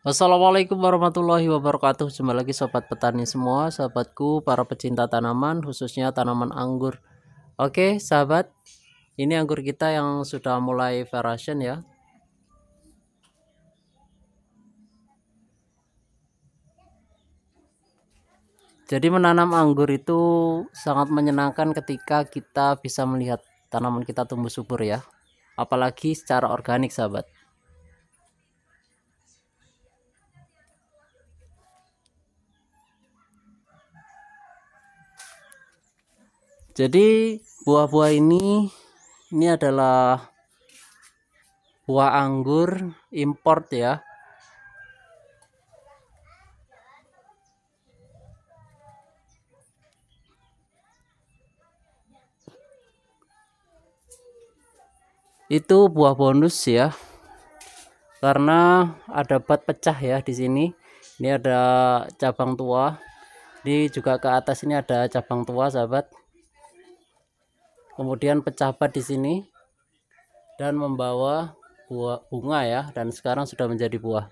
Assalamualaikum warahmatullahi wabarakatuh. Jumpa lagi sobat petani semua, sahabatku, para pecinta tanaman, khususnya tanaman anggur. Oke, sahabat, ini anggur kita yang sudah mulai variation ya. Jadi menanam anggur itu sangat menyenangkan ketika kita bisa melihat tanaman kita tumbuh subur ya. Apalagi secara organik, sahabat. Jadi buah-buah ini adalah buah anggur import ya. Itu buah bonus ya. Karena ada bat pecah ya di sini. Ini ada cabang tua. Ini juga ke atas ini ada cabang tua, sahabat. Kemudian pecah bat di sini dan membawa buah bunga ya, dan sekarang sudah menjadi buah.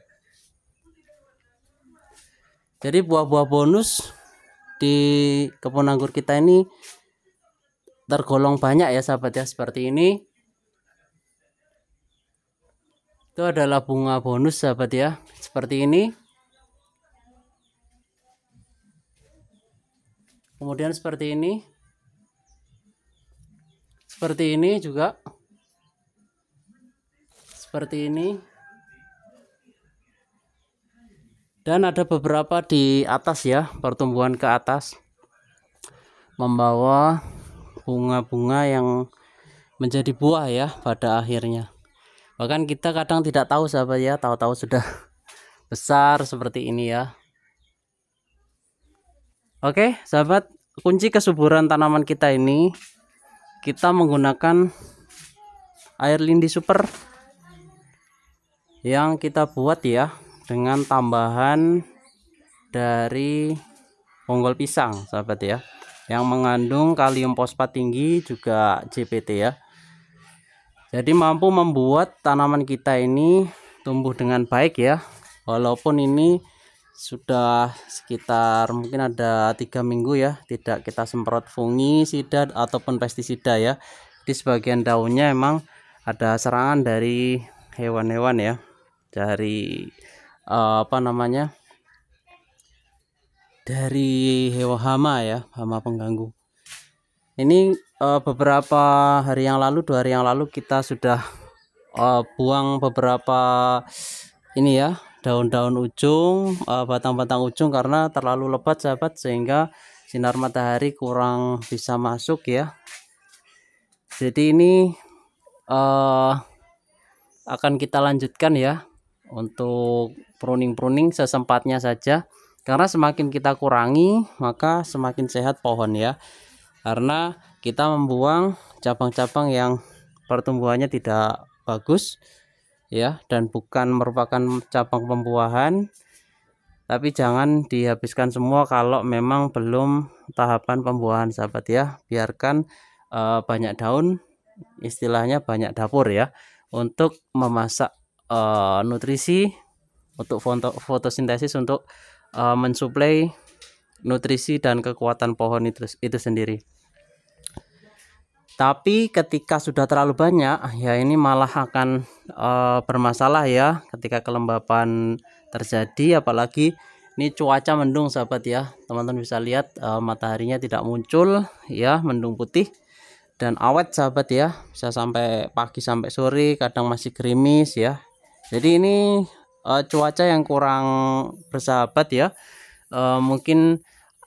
Jadi buah-buah bonus di kebun anggur kita ini tergolong banyak ya, sahabat ya. Seperti ini. Itu adalah bunga bonus, sahabat ya. Seperti ini. Kemudian seperti ini. Seperti ini juga. Seperti ini. Dan ada beberapa di atas ya, pertumbuhan ke atas. Membawa bunga-bunga yang menjadi buah ya pada akhirnya. Bahkan kita kadang tidak tahu, sahabat ya, tahu-tahu sudah besar seperti ini ya. Oke, sahabat, kunci kesuburan tanaman kita ini kita menggunakan air lindi super yang kita buat ya dengan tambahan dari bonggol pisang, sahabat ya, yang mengandung kalium fosfat tinggi juga JPT ya. Jadi mampu membuat tanaman kita ini tumbuh dengan baik ya, walaupun ini sudah sekitar mungkin ada 3 minggu ya tidak kita semprot fungisida ataupun pestisida ya. Di sebagian daunnya emang ada serangan dari hewan-hewan ya, dari dari hewan hama ya, hama pengganggu. Ini beberapa hari yang lalu, 2 hari yang lalu kita sudah buang beberapa ini ya, daun-daun ujung, batang-batang ujung karena terlalu lebat, sahabat, sehingga sinar matahari kurang bisa masuk ya. Jadi ini akan kita lanjutkan ya untuk pruning sesempatnya saja, karena semakin kita kurangi maka semakin sehat pohon ya, karena kita membuang cabang-cabang yang pertumbuhannya tidak bagus ya, dan bukan merupakan cabang pembuahan. Tapi jangan dihabiskan semua kalau memang belum tahapan pembuahan, sahabat ya. Biarkan banyak daun, istilahnya banyak dapur ya, untuk memasak nutrisi, untuk fotosintesis, untuk mensuplai nutrisi dan kekuatan pohon itu sendiri. Tapi ketika sudah terlalu banyak ya, ini malah akan bermasalah ya ketika kelembapan terjadi. Apalagi ini cuaca mendung, sahabat ya. Teman-teman bisa lihat mataharinya tidak muncul ya, mendung putih dan awet, sahabat ya. Bisa sampai pagi sampai sore, kadang masih gerimis ya. Jadi ini cuaca yang kurang bersahabat ya. Mungkin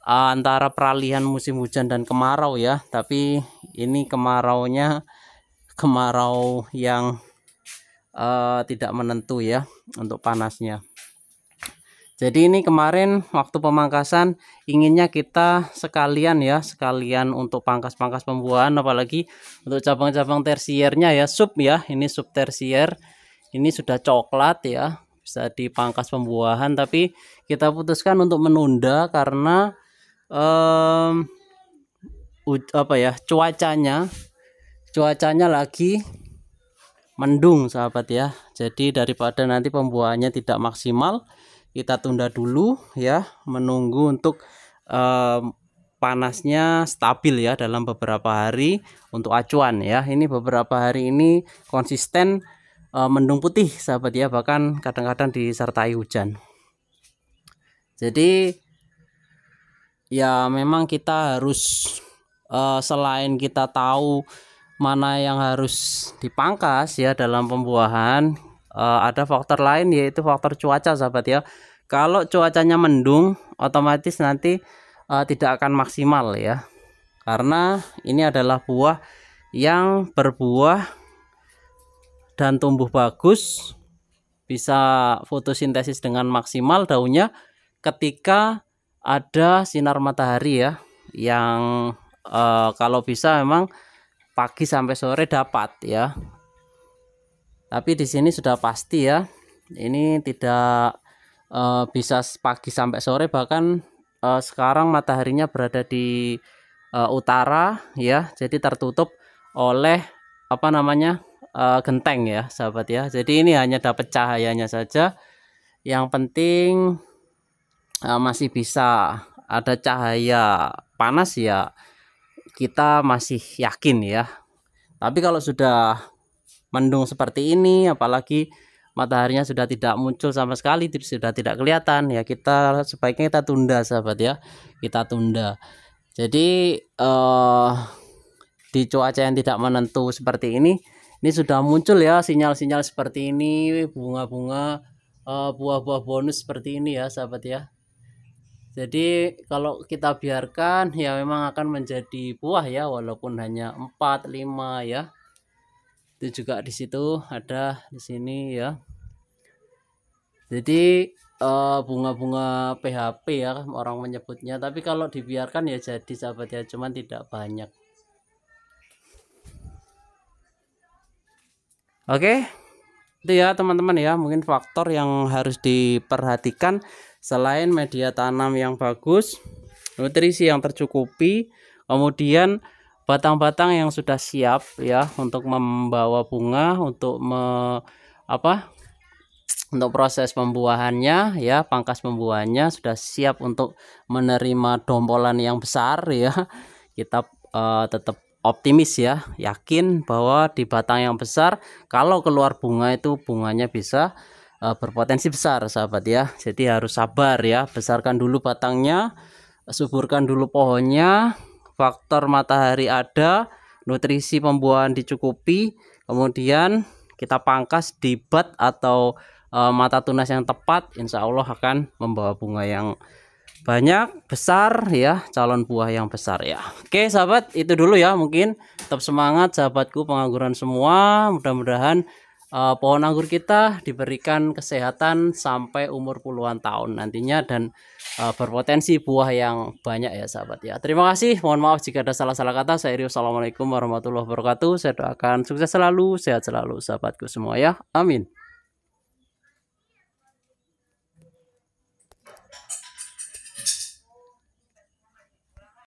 antara peralihan musim hujan dan kemarau ya, tapi ini kemaraunya kemarau yang tidak menentu ya untuk panasnya. Jadi ini kemarin waktu pemangkasan inginnya kita sekalian untuk pangkas-pangkas pembuahan, apalagi untuk cabang-cabang tersiernya ya, sub ya, ini sub tersier ini sudah coklat ya, bisa dipangkas pembuahan. Tapi kita putuskan untuk menunda karena cuacanya lagi mendung sahabat ya. Jadi daripada nanti pembuahannya tidak maksimal, kita tunda dulu ya, menunggu untuk panasnya stabil ya dalam beberapa hari untuk acuan ya. Ini beberapa hari ini konsisten mendung putih sahabat ya, bahkan kadang-kadang disertai hujan. Jadi ya memang kita harus selain kita tahu mana yang harus dipangkas ya dalam pembuahan, ada faktor lain yaitu faktor cuaca sahabat ya. Kalau cuacanya mendung, otomatis nanti tidak akan maksimal ya, karena ini adalah buah yang berbuah dan tumbuh bagus, bisa fotosintesis dengan maksimal daunnya ketika ada sinar matahari ya, yang kalau bisa memang pagi sampai sore dapat ya. Tapi di sini sudah pasti ya, ini tidak bisa pagi sampai sore, bahkan sekarang mataharinya berada di utara ya, jadi tertutup oleh genteng ya sahabat ya. Jadi ini hanya dapat cahayanya saja. Yang penting masih bisa ada cahaya panas ya, kita masih yakin ya. Tapi kalau sudah mendung seperti ini, apalagi mataharinya sudah tidak muncul sama sekali, sudah tidak kelihatan ya, kita sebaiknya kita tunda sahabat ya, kita tunda. Jadi di cuaca yang tidak menentu seperti ini sudah muncul ya sinyal-sinyal seperti ini, bunga-bunga buah-buah bonus seperti ini ya sahabat ya. Jadi kalau kita biarkan ya memang akan menjadi buah ya, walaupun hanya 4, 5 ya. Itu juga di situ ada di sini ya. Jadi bunga-bunga PHP ya orang menyebutnya, tapi kalau dibiarkan ya jadi sahabat ya, cuman tidak banyak. Oke, itu ya teman-teman ya, mungkin faktor yang harus diperhatikan selain media tanam yang bagus, nutrisi yang tercukupi, kemudian batang-batang yang sudah siap ya untuk membawa bunga, untuk untuk proses pembuahannya ya, pangkas pembuahannya sudah siap untuk menerima dompolan yang besar ya. Kita tetap optimis ya, yakin bahwa di batang yang besar kalau keluar bunga itu bunganya bisa berpotensi besar sahabat ya. Jadi harus sabar ya, besarkan dulu batangnya, suburkan dulu pohonnya, faktor matahari ada, nutrisi pembuahan dicukupi, kemudian kita pangkas di bat atau mata tunas yang tepat, insya Allah akan membawa bunga yang banyak, besar ya, calon buah yang besar ya. Oke sahabat, itu dulu ya, mungkin tetap semangat sahabatku pengangguran semua, mudah-mudahan pohon anggur kita diberikan kesehatan sampai umur puluhan tahun nantinya, dan berpotensi buah yang banyak ya sahabat ya. Terima kasih, mohon maaf jika ada salah-salah kata. Saya Rio, assalamualaikum warahmatullahi wabarakatuh. Saya doakan sukses selalu, sehat selalu sahabatku semua ya, amin.